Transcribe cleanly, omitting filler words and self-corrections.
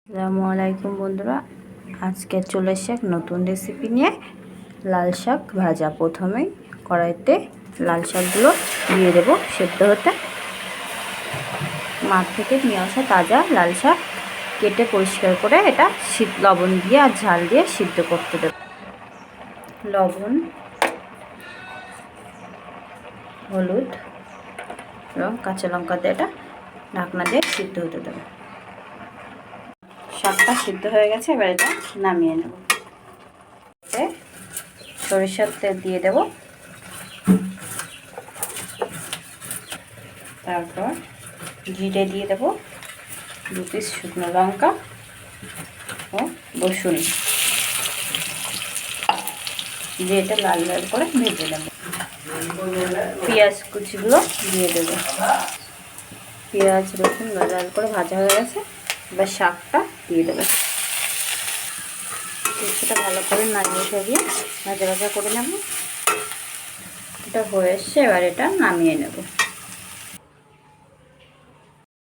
আসসালামু আলাইকুম বন্ধুরা, আজকে চলে এসে এক নতুন রেসিপি নিয়ে। লাল শাক ভাজা। প্রথমেই কড়াইতে লাল শাকগুলো দিয়ে দেব সেদ্ধ হতে। মাঠ থেকে নিয়ে আসা তাজা লাল শাক কেটে পরিষ্কার করে এটা লবণ দিয়ে আর ঝাল দিয়ে সিদ্ধ করতে দেব। লবণ, হলুদ এবং কাঁচা লঙ্কা দিয়ে এটা ঢাকনা দিয়ে সিদ্ধ হতে দেব। শাকটা সিদ্ধ হয়ে গেছে, এবার এটা নামিয়ে নেব। সরিষার তেল দিয়ে দেব, তারপর জিরে দিয়ে দেব, 2 পিস শুকনো লঙ্কা ও রসুন দিয়ে এটা লাল লাল করে ভেজে নেব। পেঁয়াজ কুচিগুলো দিয়ে দেব। পেঁয়াজ রসুন লাল লাল করে ভাজা হয়ে গেছে, এবার শাকটা দিয়ে দেবো। সেটা ভালো করে নাড়িয়ে সরিয়ে ভাজা ভাজা করে নেব। এটা হয়ে এসছে, এবার এটা নামিয়ে নেব।